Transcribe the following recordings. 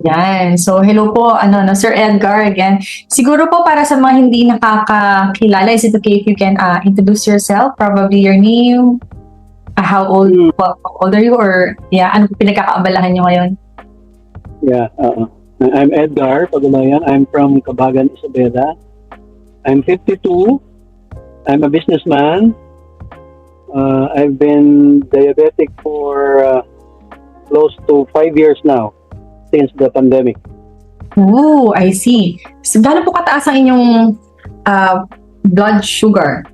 Yan. So, hello po, Sir Edgar again. Siguro po para sa mga hindi nakakakilala, is it okay if you can introduce yourself? Probably your name, how old are you, or yeah, ano po pinagkakaabalahan niyo ngayon? Yeah, I'm Edgar Pagulayan. I'm from Cabagan, Isabela. I'm 52. I'm a businessman. I've been diabetic for close to 5 years now since the pandemic. Oh, I see. So, gaano po kataas ang inyong blood sugar?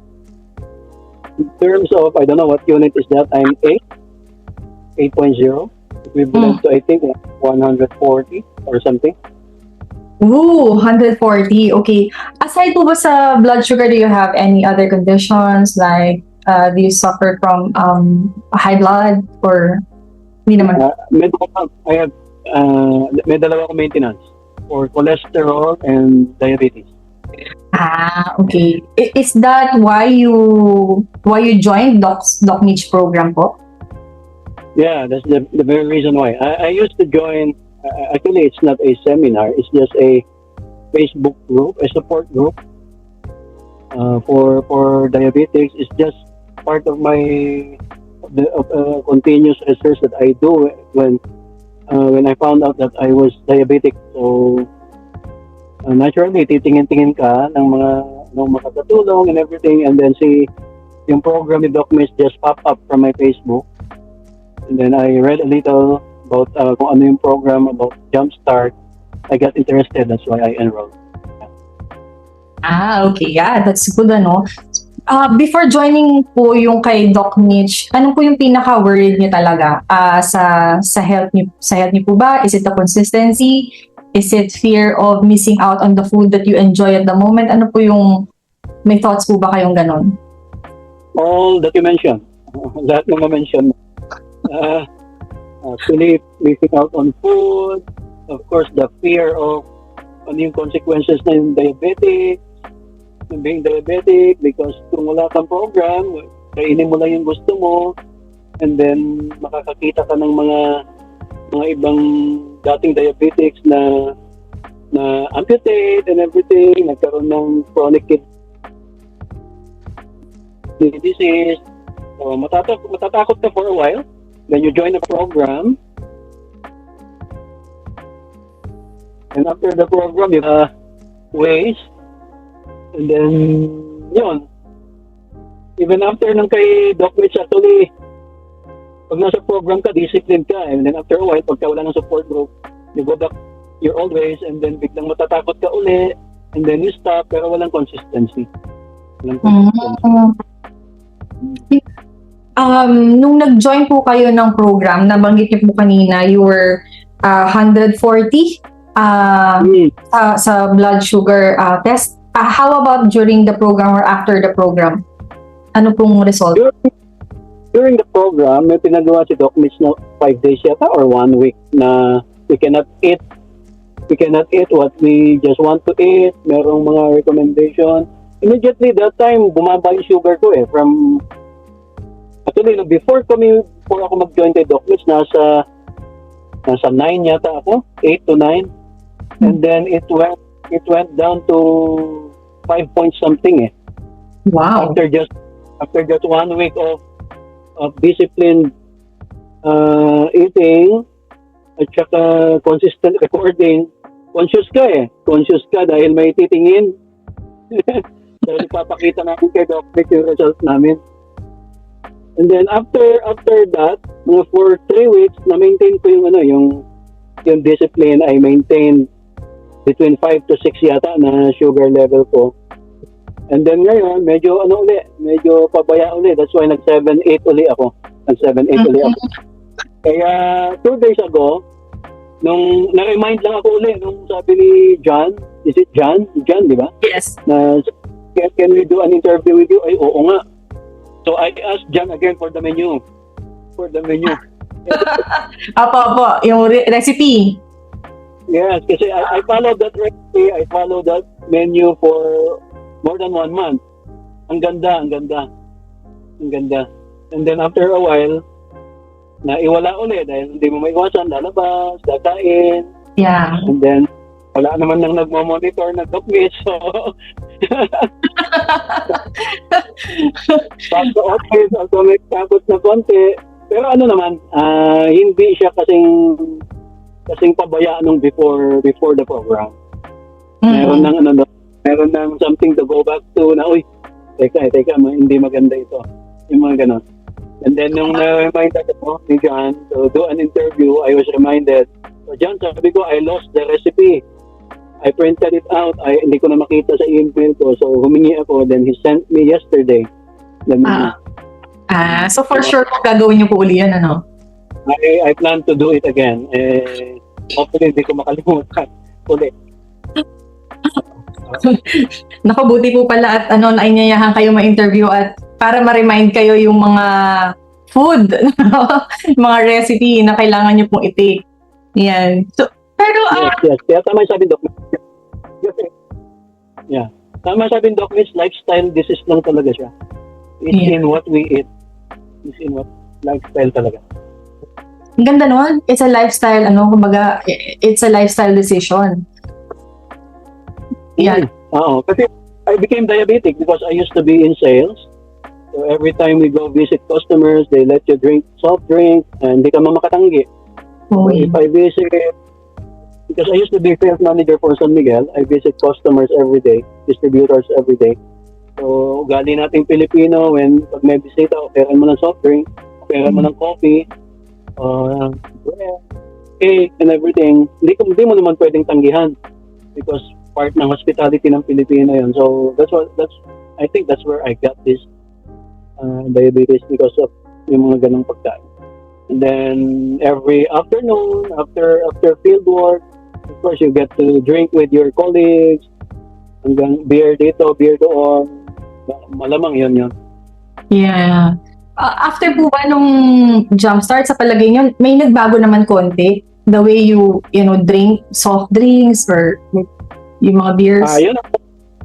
In terms of, I don't know what unit is that, I'm 8.0, equivalent to, I think, 140 or something. Ooh, 140. Okay. Aside po ba sa blood sugar, do you have any other conditions like do you suffer from high blood or hindi naman? I have, may dalawa akong maintenance for cholesterol and diabetes. Okay. Is that why you joined Doc Mitch program po? Yeah, that's the very reason why. I used to join, actually it's not a seminar, it's just a Facebook group, a support group for diabetics. It's just part of my continuous research that I do when I found out that I was diabetic. So naturally, titingin-tingin ka ng mga makakatulong and everything, and then see yung program ni Doc Miss just pop up from my Facebook. And then I read a little about kung ano yung program about Jumpstart. I got interested, that's why I enrolled. Okay. Yeah, that's good, before joining po yung kay Doc Mitch, ano po yung pinaka-worried niyo talaga sa health niyo po ba? Is it the consistency? Is it fear of missing out on the food that you enjoy at the moment? Ano po yung may thoughts po ba kayong ganon? All that you mentioned, lahat ng ma-mention. Actually, missing out on food, of course, the fear of ano yung consequences na yung being diabetic, because kung wala kang program, kainin mo lang yung gusto mo, and then makakakita ka ng mga ibang dating diabetics na amputate and everything, nagkaroon ng chronic kidney disease. So, matatakot ka for a while, then you join a program, and after the program, you ways. And then, yun. Even after ng kay Doc Mitch, actually, pag nasa program ka, disciplined ka. And then after a while, pagka wala ng support group, you go back your old ways, and then biglang matatakot ka uli, and then you stop, pero walang consistency. Nung nag-join po kayo ng program, nabanggit niyo po kanina, you were 140 sa blood sugar test. How about during the program or after the program? Ano pong result? During the program, may pinagawa si Doc Mitch na 5 days yata or 1 week na we cannot eat what we just want to eat. Merong mga recommendation. Immediately that time, bumaba yung sugar ko from actually, before ako mag-join kay Doc Mitch, nasa 9 yata ako, 8 to 9. And then it went down to 5 point something. Wow. After just 1 week of disciplined eating at saka consistent recording, conscious ka dahil may titingin. Dahil ipapakita namin kay Doc Mitch yung results namin. And then after that, for 3 weeks, na-maintain ko yung discipline. I maintained between 5 to 6 yata na sugar level ko. And then ngayon, medyo pabaya uli. That's why nag-7-8 uli ako. Kaya 2 days ago, nung na-remind lang ako uli, nung sabi ni John, is it John? John, di ba? Yes. Na, can we do an interview with you? Ay, oo nga. So I asked John again for the menu. Apo, yung recipe. Yes, kasi I followed that recipe, I followed that menu for more than 1 month. Ang ganda. And then after a while, naiwala ulit dahil hindi mo maiwasan, lalabas, kakain. Yeah. And then, wala naman nang nagmo-monitor na Dokmich. So, back to office, also may tapos na konti. Pero ano naman, hindi siya kasing pabaya nung before the program. Meron Mm. ng meron ng something to go back to na, uy, teka, hindi maganda ito. Yung mga ganon. And then nung na-remind ako ni John to do an interview, I was reminded, so John, sabi ko, I lost the recipe. I printed it out. Hindi ko na makita sa email ko. So humingi ako. Then he sent me yesterday. Then, So for sure, kung gagawin niyo po uli yan, ano? I plan to do it again. Hopefully, hindi ko makalimutan. Uli. Nakabuti po pala at nainyayahan kayo ma-interview at para ma-remind kayo yung mga food, mga recipe na kailangan nyo pong i-take. Yan. So, pero, Yes. Kaya tama yung sabi, Doc. Yeah. Tama yung sabi, Doc, lifestyle disease lang talaga siya. It's in what we eat. It's in what lifestyle talaga. ang ganda nun. It's a lifestyle, kumbaga, it's a lifestyle decision. Yan. Oo. Kasi I became diabetic because I used to be in sales. So every time we go visit customers, they let you drink soft drink and hindi ka makatanggi. So Uy. if I visit, because I used to be sales manager for San Miguel, I visit customers every day, distributors every day. So ugali nating Pilipino, pag may bisita, operan mo ng soft drink, operan mo ng coffee, bread, cake, and everything. Hindi mo naman pwedeng tanggihan because part ng hospitality ng Pilipino yun. So I think that's where I got this diabetes because of yung mga ganong pagkain. And then every afternoon, after field work, of course you get to drink with your colleagues, hanggang beer dito, beer doon. Malamang yun. Yeah. After po ba nung jumpstart, sa palagay nyo, may nagbago naman konti? The way you drink soft drinks or yung mga beers?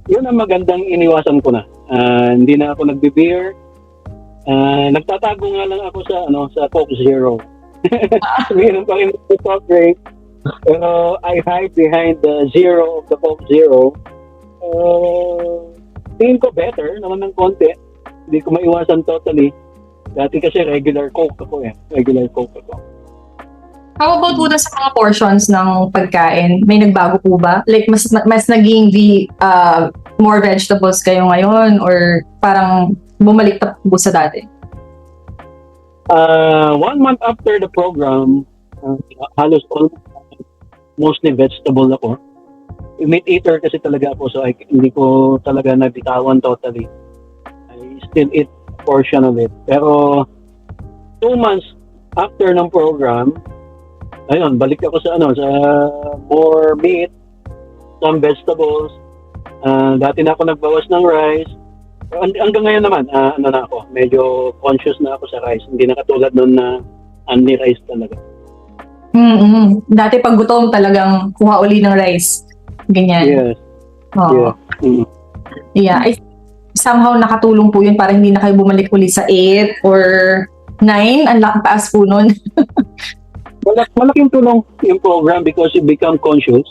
Yun ang magandang iniwasan ko na. Hindi na ako nagbe-beer. Nagtatago nga lang ako sa Coke Zero. Meron pa rin ako soft drink. Pero I hide behind the zero of the Coke Zero. Tingin ko better naman ng konti. Hindi ko maiwasan totally. Dati kasi regular Coke ako. How about po sa mga portions ng pagkain? May nagbago po ba? Like, mas naging more vegetables kayo ngayon or parang bumalik na po sa dati? 1 month after the program, halos mostly vegetable ako. Meat eater kasi talaga ako, so hindi ko talaga nabitawan totally. I still eat a portion of it. Pero 2 months after ng program, ayun, balik ako sa more meat, some vegetables. Dati na ako nagbawas ng rice. Hanggang ngayon naman, na ako, medyo conscious na ako sa rice. Hindi na katulad noon na only rice talaga. Dati pag gutom talagang kuha uli ng rice. Ganyan. Yes. Oo. Yeah. Yeah. Somehow nakatulong po yun para hindi na kayo bumalik uli sa 8 or 9. Ang taas po nun. Malaking tulong yung program because you become conscious.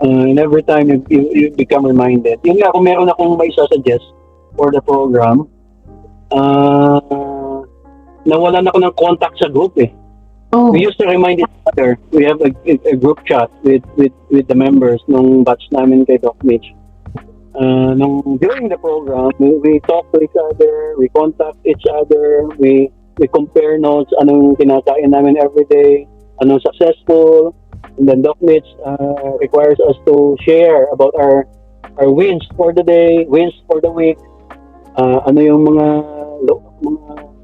And every time you become reminded. Yung nga, kung meron akong may suggest for the program, nawalan ako ng contact sa group eh. Oh. We used to remind each other. We have a group chat with the members nung batch namin kay Doc Mitch. During the program, we talk to each other, we contact each other, we compare notes, anong kinakain namin every day, anong successful, and then Doc Mitch requires us to share about our wins for the day, wins for the week, ano yung mga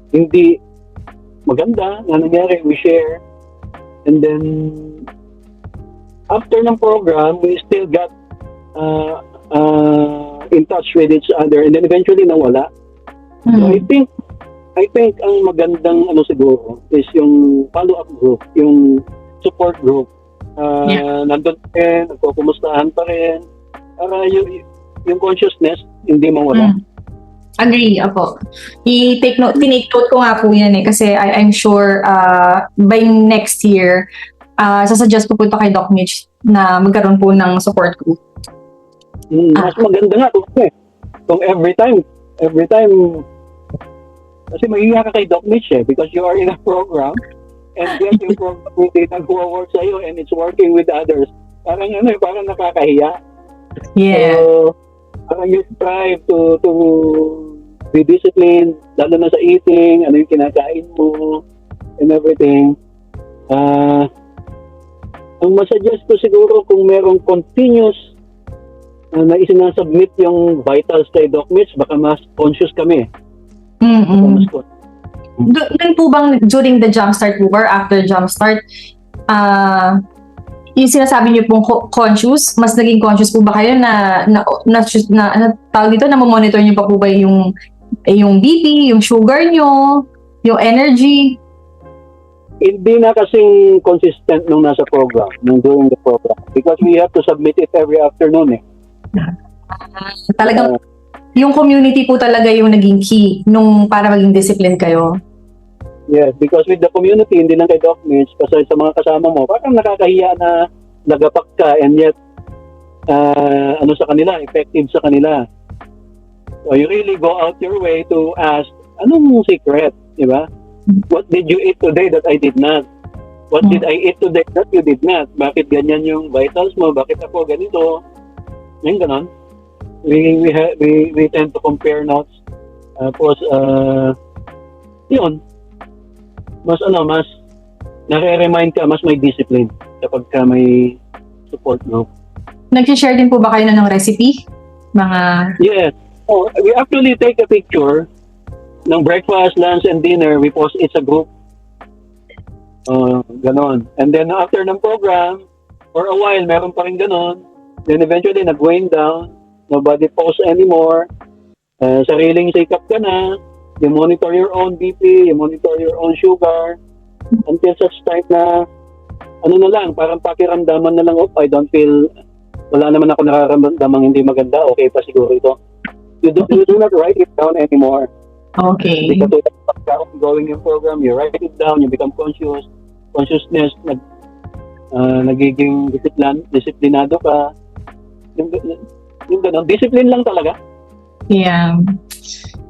hindi maganda na nangyari, we share. And then after ng program, we still got in touch with each other, and then eventually nawala. So I think ang magandang siguro is yung follow-up group, yung support group. Nandun pa rin, nagkukumustahan pa rin. Para yung consciousness, hindi mawala. Agree, apo. Tinake note ko nga po yan kasi I'm sure by next year, sasuggest ko po ito kay Doc Mitch na magkaroon po ng support group. Mas maganda nga kung every time, kasi mahiya ka kay Doc Mitch because you are in a program and yet yung program hindi nag-work sa'yo and it's working with others. Parang parang nakakahiya. Yeah. So, parang you strive to be disciplined, lalo na sa eating, ano yung kinakain mo, and everything. Ang masuggest ko siguro kung merong continuous na isinasubmit yung vitals kay Doc Mitch, baka mas conscious kami. Doon po bang during the jumpstart po or after jumpstart, yung sinasabi niyo pong conscious, mas naging conscious po ba kayo na tawag dito, na monitor niyo pa po ba yung BP, yung sugar niyo, yung energy? Hindi na kasing consistent nung nasa program, nung during the program. Because we have to submit it every afternoon Talagang yung community po talaga yung naging key nung para maging disciplined kayo. Yes, because with the community, hindi lang kay Doc Mitch, kasi sa mga kasama mo, parang nakakahiya na nagapak ka and yet sa kanila, effective sa kanila. So you really go out your way to ask, anong secret, di ba? What did you eat today that I did not? What did I eat today that you did not? Bakit ganyan yung vitals mo? Bakit ako ganito? Yung ganon. We tend to compare notes. Tapos, yun. Mas nare-remind ka, mas may discipline kapag ka may support group. Nag-share din po ba kayo ng recipe? Yes. We actually take a picture ng breakfast, lunch, and dinner. We post it sa group. Ganon. And then after ng program, for a while, meron pa rin ganon. Then eventually, nag-wind down. Nobody posts anymore. Sariling sikap ka na. You monitor your own BP, you monitor your own sugar. Until such time na, na lang, parang pakiramdaman na lang, I don't feel, wala naman ako nararamdamang hindi maganda, okay pa siguro ito. You do not write it down anymore. Okay. Hindi ka tulad pagka ongoing yung program, you write it down, you become consciousness, nagiging disiplinado ka. Yung ganun, discipline lang talaga. Yeah.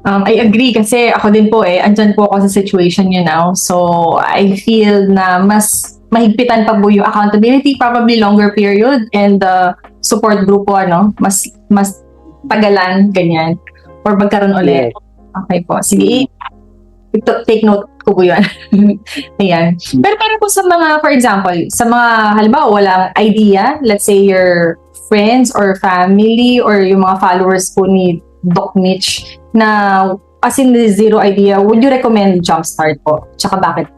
I agree kasi ako din po andyan po ako sa situation niyo now. So, I feel na mas mahigpitan pa po yung accountability, probably longer period, and the support group po, mas tagalan, ganyan. Or magkaroon ulit. Yes. Okay po. Sige, take note ko po yun. Ayan. Pero po sa mga, for example, sa mga, halimbawa, walang idea, let's say your friends or family or yung mga followers po ni Doc Mitch na as in zero idea, would you recommend Jumpstart po? Tsaka bakit?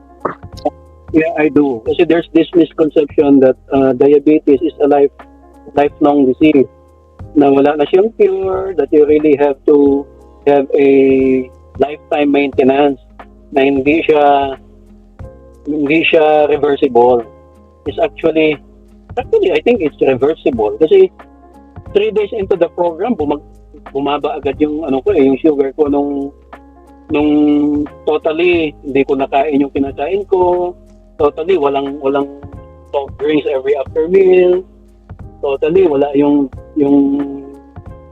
Yeah, I do. Kasi there's this misconception that diabetes is a lifelong disease. Na wala na siyang cure, that you really have to have a lifetime maintenance, na hindi siya reversible. It's actually I think it's reversible. Kasi 3 days into the program, bumaba agad yung yung sugar ko nung totally hindi ko nakain yung kinakain ko. Totally walang soft drinks every after meal. Totally wala yung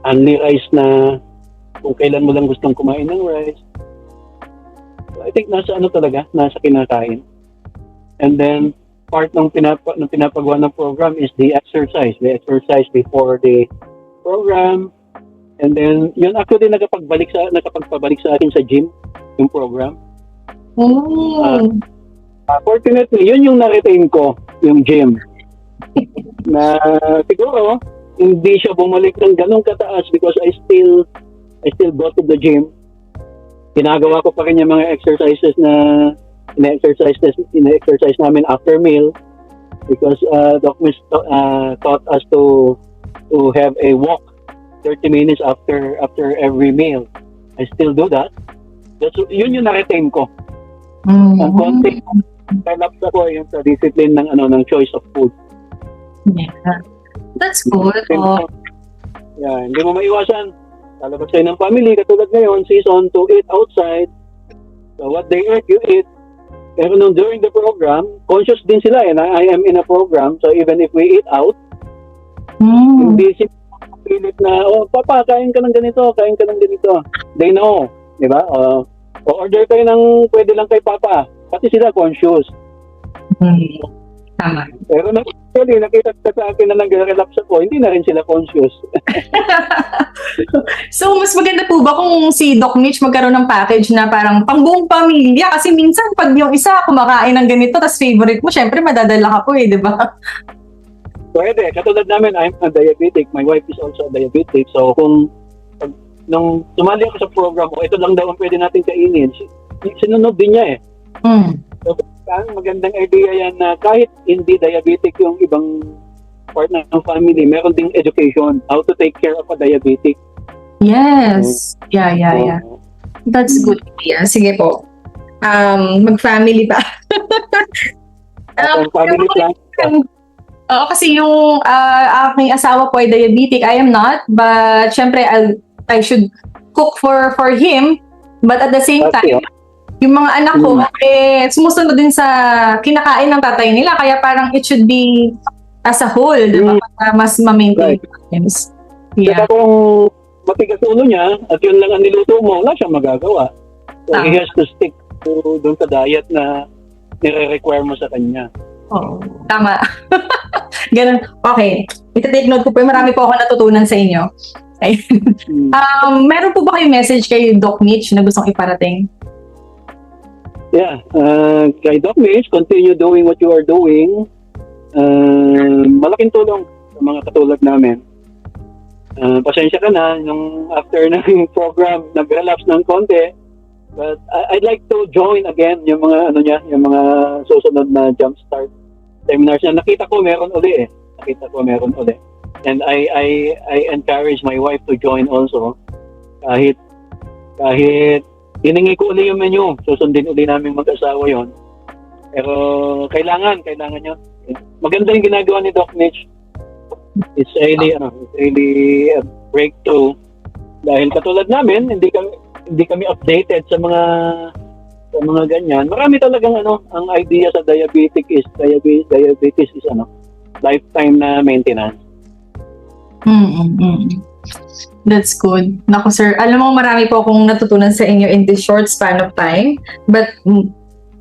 only rice na kung kailan mo lang gustong kumain ng rice. So I think nasa kinakain. And then part ng pinapagawa ng program is the exercise. The exercise before the program. And then, yun actually nakapagpabalik sa akin sa gym, yung program. Fortunately, yun yung na-retain ko, yung gym. Na siguro, hindi siya bumalik ng ganong kataas because I still go to the gym. Ginagawa ko pa rin yung mga exercises na ina-exercise namin after meal because Doc Mitch taught us to have a walk 30 minutes after every meal. I still do that. Yun yung na-retain ko. Ang konti, relapse ako yung sa discipline ng choice of food. Yeah. That's good. Yeah, hindi mo maiwasan. Lalabas kayo ng family, katulad ngayon, season to eat outside. So what they eat, you eat. Pero nung during the program, conscious din sila na I am in a program. So even if we eat out, hindi sila pilit na, papa, kain ka ng ganito, kain ka ng ganito. They know, di ba? Order kayo ng pwede lang kay papa. Pati sila conscious. Tama. Pero actually, nakita sa akin na nag-relapse ako, hindi na rin sila conscious. So, mas maganda po ba kung si Doc Mitch magkaroon ng package na parang pangbuong pamilya? Kasi minsan, pag yung isa kumakain ng ganito, tas favorite mo, syempre madadala ka po di ba? Pwede. Katulad namin, I'm a diabetic. My wife is also a diabetic. So, nung sumali ako sa program ko, ito lang daw ang pwede natin kainin. Sinunod din niya So, magandang idea yan na kahit hindi diabetic yung ibang part ng family, meron ding education how to take care of a diabetic. Yes. Yeah. That's good. Yeah, sige po. Mag-family ba? Family plan. Oo, kasi yung aking asawa po ay diabetic. I am not. But syempre, I should cook for him. But at the same time, yung mga anak ko, sumusunod din sa kinakain ng tatay nila. Kaya parang it should be as a whole, di ba? Para mas ma-maintain things. Kaya kung matigas ulo niya at yun lang ang niluto mo, wala siyang magagawa. So he has to stick to doon sa diet na nire-require mo sa kanya. Oo, tama. Ganun. Okay. Ita-take note ko po. Marami po ako natutunan sa inyo. Meron po ba kayong message kay Doc Mitch na gustong iparating? Yeah. Kay Doc Mitch, continue doing what you are doing. Malaking tulong sa mga katulad namin. Pasensya ka na, nung after ng program, nag-relapse ng konti. But I'd like to join again yung mga yung mga susunod na jumpstart seminars na nakita ko meron uli. And I encourage my wife to join also. Kahit hiningi ko uli yung menu, susundin uli namin mag-asawa yon. Pero kailangan yun. Maganda yung ginagawa ni Doc Mitch. It's really a breakthrough. Dahil katulad namin, hindi kami updated sa mga ganyan. Marami talagang ang idea sa diabetes is lifetime na maintenance. That's good. Naku sir, alam mo marami po akong natutunan sa inyo in this short span of time. But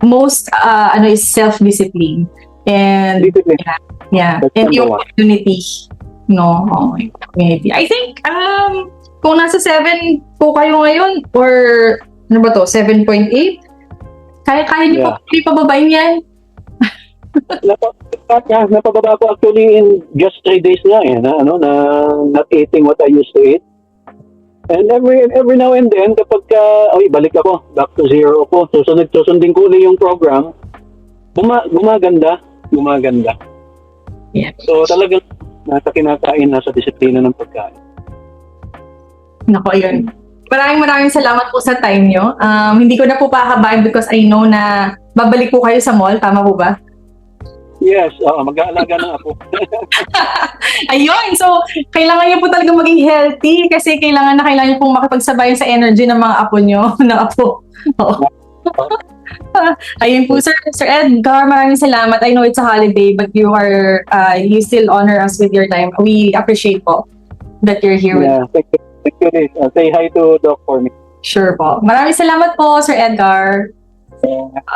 most is self-discipline. And and yung community. No, community. I think kung nasa 7 po kayo ngayon or 7.8, kaya niyo po ipababain yan. Napababa ko actually in just 3 days na na not eating what I used to eat. And every now and then kapag balik ako, back to zero ako, susundin ko ulit yung program, gumaganda. Yeah. So talagang nasa kinakain, nasa disiplina ng pagkain. Nako, ayun. Maraming salamat po sa time nyo. Hindi ko na po pahabain because I know na babalik po kayo sa mall. Tama po ba? Yes, mag-aalaga na ako. Ayun, so kailangan nyo po talaga maging healthy kasi kailangan nyo pong makipagsabayan sa energy ng mga apo nyo. ng apo. Ayun po, Sir Edgar, maraming salamat. I know it's a holiday but you still honor us with your time. We appreciate po that you're here with us. Thank you. Say hi to Doc for me. Sure po. Maraming salamat po, Sir Edgar.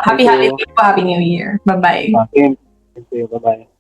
Happy holiday po. Happy New Year. Bye-bye. Thank you. Bye-bye.